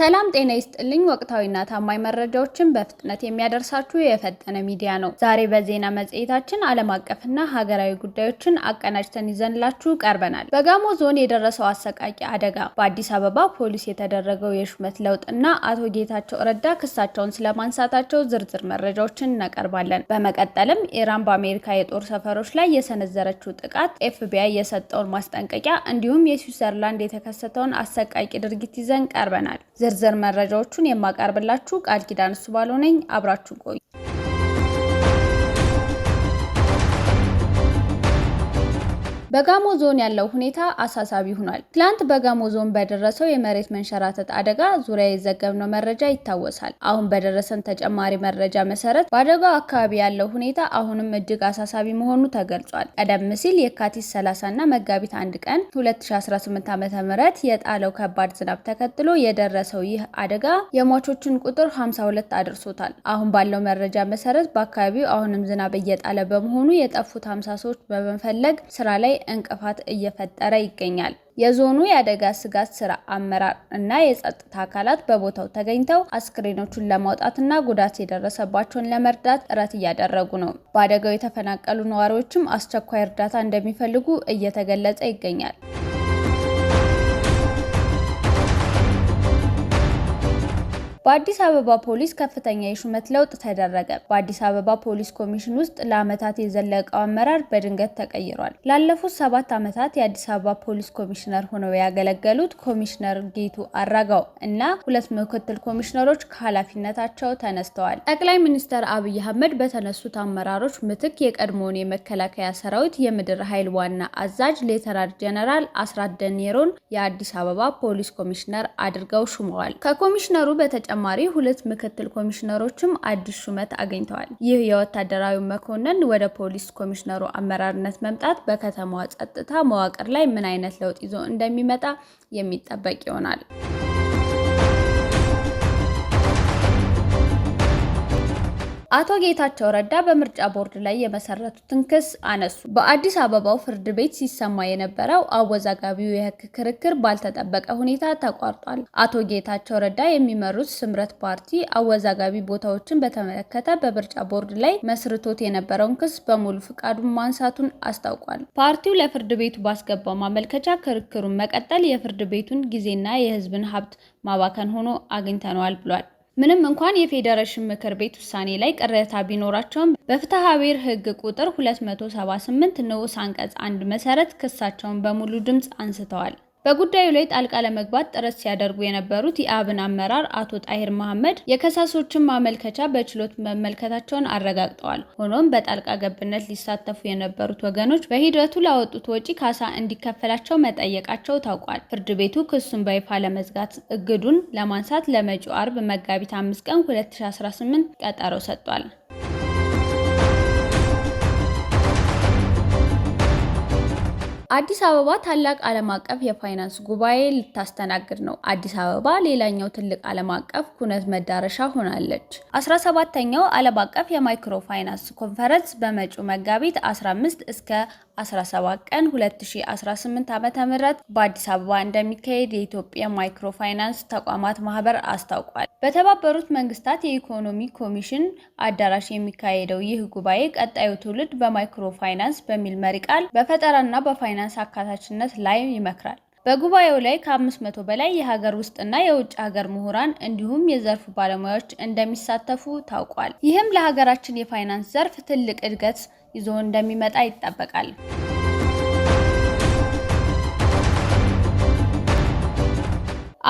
ሰላም ጤና ይስጥልኝ። ወቅታዊና ታማኝ መረጃዎችን በፍጥነት የሚያደርሳችሁ የፈጠነ ሚዲያ ነው። ዛሬ በዜና መጽሔታችን ዓለም አቀፍና ሀገራዊ ጉዳዮችን አቀናጅተን ይዘንላችሁ ቀርበናል። በጋሞ ዞን የደረሰው አሰቃቂ አደጋ፣ በአዲስ አበባ ፖሊስ የተደረገው የሹመት ለውጥና አቶ ጌታቸው ረዳ ክሳቸውን ስለማንሳታቸው ዝርዝር መረጃዎችን እናቀርባለን። በመቀጠልም ኢራን በአሜሪካ የጦር ሰፈሮች ላይ የሰነዘረችው ጥቃት፣ ኤፍቢአይ የሰጠውን ማስጠንቀቂያ እንዲሁም የስዊዘርላንድ የተከሰተውን አሰቃቂ ድርጊት ይዘን ቀርበናል። ዝርዝር መረጃዎቹን የማቀርብላችሁ ቃል ኪዳን እሱ ባለው ነኝ። አብራችሁ ቆዩ። በጋሞ ዞን ያለው ሁኔታ አሳሳቢ ሆኗል። ትላንት በጋሞ ዞን በደረሰው የመሬት መንሸራተት አደጋ ዙሪያ የዘገብነው መረጃ ይታወሳል። አሁን በደረሰን ተጨማሪ መረጃ መሰረት በአደጋው አካባቢ ያለው ሁኔታ አሁንም እጅግ አሳሳቢ መሆኑ ተገልጿል። ቀደም ሲል የካቲት 30 እና መጋቢት 1 ቀን 2018 ዓ.ም የጣለው ከባድ ዝናብ ተከትሎ የደረሰው ይህ አደጋ የሟቾችን ቁጥር 52 አድርሶታል። አሁን ባለው መረጃ መሰረት በአካባቢው አሁንም ዝናብ እየጣለ በመሆኑ የጠፉት 50 ሰዎች በመፈለግ ስራ ላይ እንቅፋት እየፈጠረ ይገኛል። የዞኑ የአደጋ ስጋት ስራ አመራር እና የጸጥታ አካላት በቦታው ተገኝተው አስክሬኖቹን ለማውጣትና ጉዳት የደረሰባቸውን ለመርዳት ጥረት እያደረጉ ነው። በአደጋው የተፈናቀሉ ነዋሪዎችም አስቸኳይ እርዳታ እንደሚፈልጉ እየተገለጸ ይገኛል። በአዲስ አበባ ፖሊስ ከፍተኛ የሹመት ለውጥ ተደረገ። በአዲስ አበባ ፖሊስ ኮሚሽን ውስጥ ለዓመታት የዘለቀው አመራር በድንገት ተቀይሯል። ላለፉት 7 ዓመታት የአዲስ አበባ ፖሊስ ኮሚሽነር ሆነው ያገለገሉት ኮሚሽነር ጌቱ አራጋው እና 2 ምክትል ኮሚሽነሮች ከኃላፊነታቸው ተነስተዋል። ጠቅላይ ሚኒስትር አብይ አህመድ በተነሱት አመራሮች ምትክ የቀድሞውን የመከላከያ ሰራዊት የምድር ኃይል ዋና አዛዥ ሌተናንት ጀነራል አስራት ደኔሮን የአዲስ አበባ ፖሊስ ኮሚሽነር አድርገው ሹመዋል። ከኮሚሽነሩ በተጨማሪ 2 ምክትል ኮሚሽነሮችም አዲስ ሹመት አግኝተዋል። ይህ የወታደራዊ መኮንን ወደ ፖሊስ ኮሚሽነሩ አመራርነት መምጣት በከተማዋ ጸጥታ መዋቅር ላይ ምን አይነት ለውጥ ይዞ እንደሚመጣ የሚጠበቅ ይሆናል። አቶ ጌታቸው ረዳ በምርጫ ቦርድ ላይ የመሰረቱትን ክስ አነሱ። በአዲስ አበባው ፍርድ ቤት ሲሰማ የነበረው አወዛጋቢው የህግ ክርክር ባልተጠበቀ ሁኔታ ተቋርጧል። አቶ ጌታቸው ረዳ የሚመሩት ስምረት ፓርቲ አወዛጋቢ ቦታዎችን በተመለከተ በምርጫ ቦርድ ላይ መስርቶት የነበረውን ክስ በሙሉ ፍቃዱን ማንሳቱን አስታውቋል። ፓርቲው ለፍርድ ቤቱ ባስገባው ማመልከቻ ክርክሩን መቀጠል የፍርድ ቤቱን ጊዜና የህዝብን ሀብት ማባከን ሆኖ አግኝተነዋል ብሏል። ምንም እንኳን የፌዴሬሽን ምክር ቤት ውሳኔ ላይ ቅሬታ ቢኖራቸውም በፍትሐ ብሔር ህግ ቁጥር 278 ንዑስ አንቀጽ 1 መሰረት ክሳቸውን በሙሉ ድምጽ አንስተዋል። በጉዳዩ ላይ ጣልቃ ለመግባት ጥረት ሲያደርጉ የነበሩት የአብን አመራር አቶ ጣሂር መሐመድ የከሳሾችን ማመልከቻ በችሎት መመልከታቸውን አረጋግጠዋል። ሆኖም በጣልቃ ገብነት ሊሳተፉ የነበሩት ወገኖች በሂደቱ ላወጡት ወጪ ካሳ እንዲከፈላቸው መጠየቃቸው ታውቋል። ፍርድ ቤቱ ክሱን በይፋ ለመዝጋት እግዱን ለማንሳት ለመጪው አርብ መጋቢት 5 ቀን 2018 ቀጠሮ ሰጥቷል። አዲስ አበባ ታላቅ ዓለም አቀፍ የፋይናንስ ጉባኤ ልታስተናግድ ነው። አዲስ አበባ ሌላኛው ትልቅ ዓለም አቀፍ ኩነት መዳረሻ ሆናለች። 17ኛው ዓለም አቀፍ የማይክሮ ፋይናንስ ኮንፈረንስ በመጪው መጋቢት 15 እስከ 17 ቀን 2018 ዓ.ም በአዲስ አበባ እንደሚካሄድ የኢትዮጵያ ማይክሮ ፋይናንስ ተቋማት ማህበር አስታውቋል። በተባበሩት መንግስታት የኢኮኖሚ ኮሚሽን አዳራሽ የሚካሄደው ይህ ጉባኤ ቀጣዩ ትውልድ በማይክሮ ፋይናንስ በሚል መሪ ቃል በፈጠራና በፋይናንስ አካታችነት ላይ ይመክራል። በጉባኤው ላይ ከ500 በላይ የሀገር ውስጥና የውጭ ሀገር ምሁራን እንዲሁም የዘርፉ ባለሙያዎች እንደሚሳተፉ ታውቋል። ይህም ለሀገራችን የፋይናንስ ዘርፍ ትልቅ እድገት ይዞ እንደሚመጣ ይጠበቃል።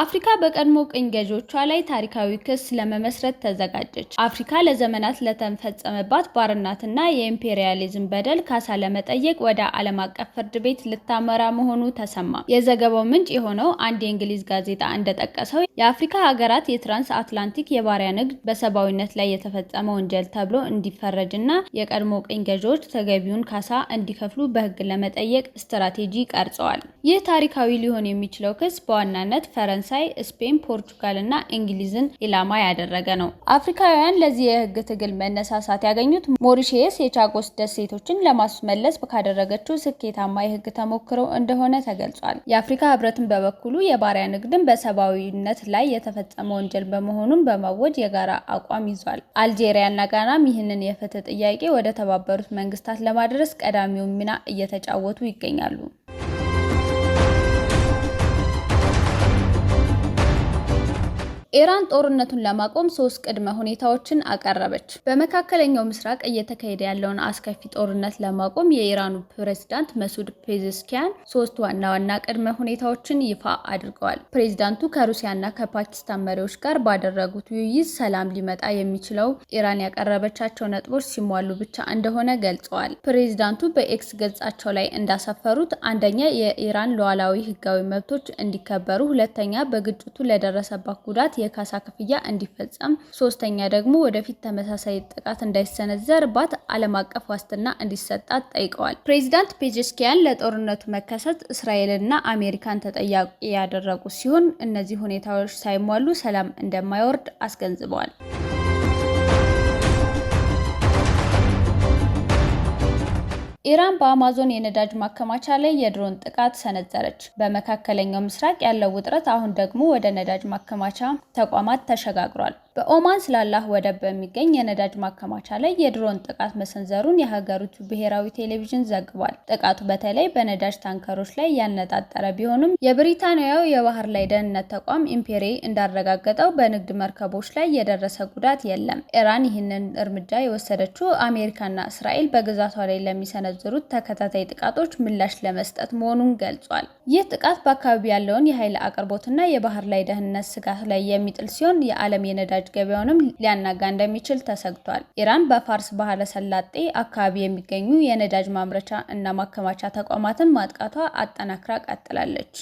አፍሪካ በቀድሞ ቅኝ ገዢዎቿ ላይ ታሪካዊ ክስ ለመመስረት ተዘጋጀች። አፍሪካ ለዘመናት ለተፈጸመባት ባርነትና የኢምፔሪያሊዝም በደል ካሳ ለመጠየቅ ወደ ዓለም አቀፍ ፍርድ ቤት ልታመራ መሆኑ ተሰማ። የዘገባው ምንጭ የሆነው አንድ የእንግሊዝ ጋዜጣ እንደጠቀሰው የአፍሪካ ሀገራት የትራንስ አትላንቲክ የባሪያ ንግድ በሰብአዊነት ላይ የተፈጸመ ወንጀል ተብሎ እንዲፈረጅና የቀድሞ ቅኝ ገዢዎች ተገቢውን ካሳ እንዲከፍሉ በሕግ ለመጠየቅ ስትራቴጂ ቀርጸዋል። ይህ ታሪካዊ ሊሆን የሚችለው ክስ በዋናነት ፈረንሳይ ፈረንሳይ፣ ስፔን፣ ፖርቹጋል እና እንግሊዝን ኢላማ ያደረገ ነው። አፍሪካውያን ለዚህ የህግ ትግል መነሳሳት ያገኙት ሞሪሼስ የቻጎስ ደሴቶችን ለማስመለስ ካደረገችው ስኬታማ የህግ ተሞክሮ እንደሆነ ተገልጿል። የአፍሪካ ህብረትን በበኩሉ የባሪያ ንግድን በሰብአዊነት ላይ የተፈጸመ ወንጀል በመሆኑን በማወጅ የጋራ አቋም ይዟል። አልጄሪያና ጋናም ይህንን የፍትህ ጥያቄ ወደ ተባበሩት መንግስታት ለማድረስ ቀዳሚውን ሚና እየተጫወቱ ይገኛሉ። ኢራን ጦርነቱን ለማቆም 3 ቅድመ ሁኔታዎችን አቀረበች። በመካከለኛው ምስራቅ እየተካሄደ ያለውን አስከፊ ጦርነት ለማቆም የኢራኑ ፕሬዝዳንት መሱድ ፔዜሽኪያን 3 ዋና ዋና ቅድመ ሁኔታዎችን ይፋ አድርገዋል። ፕሬዝዳንቱ ከሩሲያና ከፓኪስታን መሪዎች ጋር ባደረጉት ውይይት ሰላም ሊመጣ የሚችለው ኢራን ያቀረበቻቸው ነጥቦች ሲሟሉ ብቻ እንደሆነ ገልጸዋል። ፕሬዝዳንቱ በኤክስ ገጻቸው ላይ እንዳሰፈሩት አንደኛ የኢራን ሉዓላዊ ህጋዊ መብቶች እንዲከበሩ፣ ሁለተኛ በግጭቱ ለደረሰባት ጉዳት የካሳ ክፍያ እንዲፈጸም፣ ሶስተኛ ደግሞ ወደፊት ተመሳሳይ ጥቃት እንዳይሰነዘርባት ዓለም አቀፍ ዋስትና እንዲሰጣት ጠይቀዋል። ፕሬዝዳንት ፔዜሽኪያን ለጦርነቱ መከሰት እስራኤልና አሜሪካን ተጠያቂ ያደረጉ ሲሆን እነዚህ ሁኔታዎች ሳይሟሉ ሰላም እንደማይወርድ አስገንዝበዋል። ኢራን በአማዞን የነዳጅ ማከማቻ ላይ የድሮን ጥቃት ሰነዘረች። በመካከለኛው ምስራቅ ያለው ውጥረት አሁን ደግሞ ወደ ነዳጅ ማከማቻ ተቋማት ተሸጋግሯል። በኦማን ስላላህ ወደብ በሚገኝ የነዳጅ ማከማቻ ላይ የድሮን ጥቃት መሰንዘሩን የሀገሪቱ ብሔራዊ ቴሌቪዥን ዘግቧል። ጥቃቱ በተለይ በነዳጅ ታንከሮች ላይ ያነጣጠረ ቢሆንም የብሪታንያው የባህር ላይ ደህንነት ተቋም ኢምፔሪ እንዳረጋገጠው በንግድ መርከቦች ላይ የደረሰ ጉዳት የለም። ኢራን ይህንን እርምጃ የወሰደችው አሜሪካና እስራኤል በግዛቷ ላይ ለሚሰነዝሩት ተከታታይ ጥቃቶች ምላሽ ለመስጠት መሆኑን ገልጿል። ይህ ጥቃት በአካባቢ ያለውን የኃይል አቅርቦትና የባህር ላይ ደህንነት ስጋት ላይ የሚጥል ሲሆን የዓለም የነዳጅ ገበያውንም ሊያናጋ እንደሚችል ተሰግቷል። ኢራን በፋርስ ባህረ ሰላጤ አካባቢ የሚገኙ የነዳጅ ማምረቻ እና ማከማቻ ተቋማትን ማጥቃቷ አጠናክራ ቀጥላለች።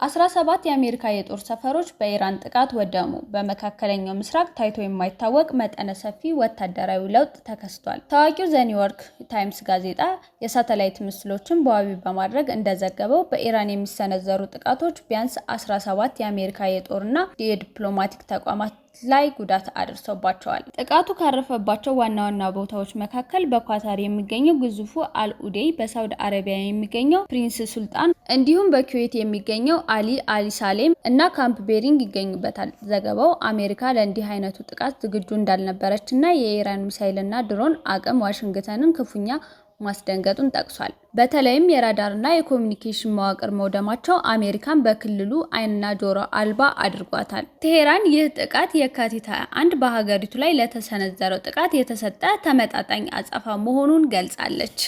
17 የአሜሪካ የጦር ሰፈሮች በኢራን ጥቃት ወደሙ። በመካከለኛው ምስራቅ ታይቶ የማይታወቅ መጠነ ሰፊ ወታደራዊ ለውጥ ተከስቷል። ታዋቂው ዘ ኒውዮርክ ታይምስ ጋዜጣ የሳተላይት ምስሎችን በዋቢ በማድረግ እንደዘገበው በኢራን የሚሰነዘሩ ጥቃቶች ቢያንስ 17 የአሜሪካ የጦርና የዲፕሎማቲክ ተቋማት ላይ ጉዳት አድርሶባቸዋል። ጥቃቱ ካረፈባቸው ዋና ዋና ቦታዎች መካከል በኳታር የሚገኘው ግዙፉ አልኡዴይ፣ በሳውዲ አረቢያ የሚገኘው ፕሪንስ ሱልጣን እንዲሁም በኩዌት የሚገኘው አሊ ሳሌም እና ካምፕ ቤሪንግ ይገኙበታል። ዘገባው አሜሪካ ለእንዲህ አይነቱ ጥቃት ዝግጁ እንዳልነበረች እና የኢራን ሚሳይልና ድሮን አቅም ዋሽንግተንን ክፉኛ ማስደንገጡን ጠቅሷል። በተለይም የራዳርና የኮሙኒኬሽን መዋቅር መውደማቸው አሜሪካን በክልሉ ዓይንና ጆሮ አልባ አድርጓታል። ቴሄራን ይህ ጥቃት የካቲት 21 በሀገሪቱ ላይ ለተሰነዘረው ጥቃት የተሰጠ ተመጣጣኝ አጸፋ መሆኑን ገልጻለች።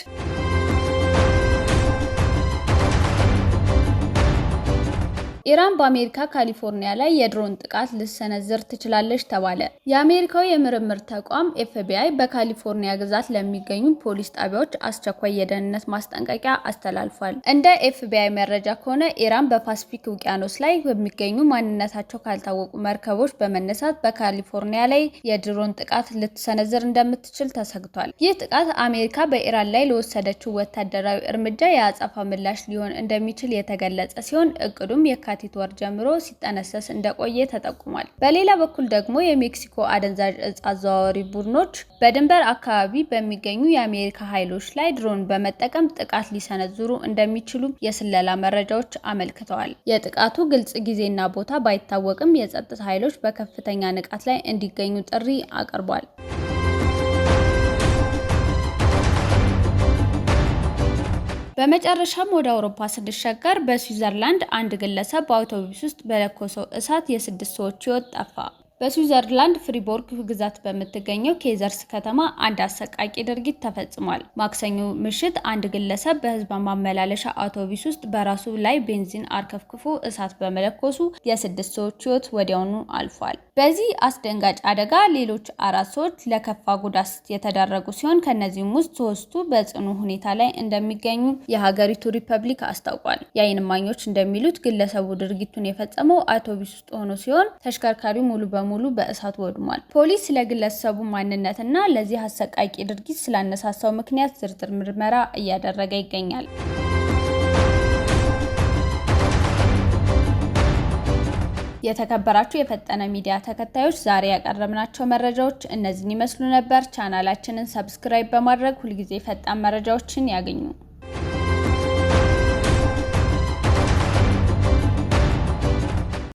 ኢራን በአሜሪካ ካሊፎርኒያ ላይ የድሮን ጥቃት ልትሰነዝር ትችላለች ተባለ። የአሜሪካው የምርምር ተቋም ኤፍቢአይ በካሊፎርኒያ ግዛት ለሚገኙ ፖሊስ ጣቢያዎች አስቸኳይ የደህንነት ማስጠንቀቂያ አስተላልፏል። እንደ ኤፍቢአይ መረጃ ከሆነ ኢራን በፓሲፊክ ውቅያኖስ ላይ በሚገኙ ማንነታቸው ካልታወቁ መርከቦች በመነሳት በካሊፎርኒያ ላይ የድሮን ጥቃት ልትሰነዝር እንደምትችል ተሰግቷል። ይህ ጥቃት አሜሪካ በኢራን ላይ ለወሰደችው ወታደራዊ እርምጃ የአጸፋ ምላሽ ሊሆን እንደሚችል የተገለጸ ሲሆን እቅዱም የካቲት ወር ጀምሮ ሲጠነሰስ እንደቆየ ተጠቁሟል። በሌላ በኩል ደግሞ የሜክሲኮ አደንዛዥ እጽ አዘዋዋሪ ቡድኖች በድንበር አካባቢ በሚገኙ የአሜሪካ ኃይሎች ላይ ድሮን በመጠቀም ጥቃት ሊሰነዝሩ እንደሚችሉ የስለላ መረጃዎች አመልክተዋል። የጥቃቱ ግልጽ ጊዜና ቦታ ባይታወቅም የጸጥታ ኃይሎች በከፍተኛ ንቃት ላይ እንዲገኙ ጥሪ አቅርቧል። በመጨረሻም ወደ አውሮፓ ስንሻገር በስዊዘርላንድ አንድ ግለሰብ በአውቶቡስ ውስጥ በለኮሰው እሳት የ6 ሰዎች ሕይወት ጠፋ። በስዊዘርላንድ ፍሪቦርግ ግዛት በምትገኘው ኬዘርስ ከተማ አንድ አሰቃቂ ድርጊት ተፈጽሟል። ማክሰኞ ምሽት አንድ ግለሰብ በህዝብ ማመላለሻ አውቶቡስ ውስጥ በራሱ ላይ ቤንዚን አርከፍክፎ እሳት በመለኮሱ የ6 ሰዎች ሕይወት ወዲያውኑ አልፏል። በዚህ አስደንጋጭ አደጋ ሌሎች 4 ሰዎች ለከፋ ጉዳት የተዳረጉ ሲሆን ከነዚህም ውስጥ 3ቱ በጽኑ ሁኔታ ላይ እንደሚገኙ የሀገሪቱ ሪፐብሊክ አስታውቋል። የዓይን እማኞች እንደሚሉት ግለሰቡ ድርጊቱን የፈጸመው አውቶቡስ ውስጥ ሆኖ ሲሆን ተሽከርካሪው ሙሉ በሙሉ በሙሉ በእሳት ወድሟል። ፖሊስ ለግለሰቡ ማንነትና ለዚህ አሰቃቂ ድርጊት ስላነሳሳው ምክንያት ዝርዝር ምርመራ እያደረገ ይገኛል። የተከበራችሁ የፈጠነ ሚዲያ ተከታዮች ዛሬ ያቀረብናቸው መረጃዎች እነዚህን ይመስሉ ነበር። ቻናላችንን ሰብስክራይብ በማድረግ ሁልጊዜ ፈጣን መረጃዎችን ያገኙ።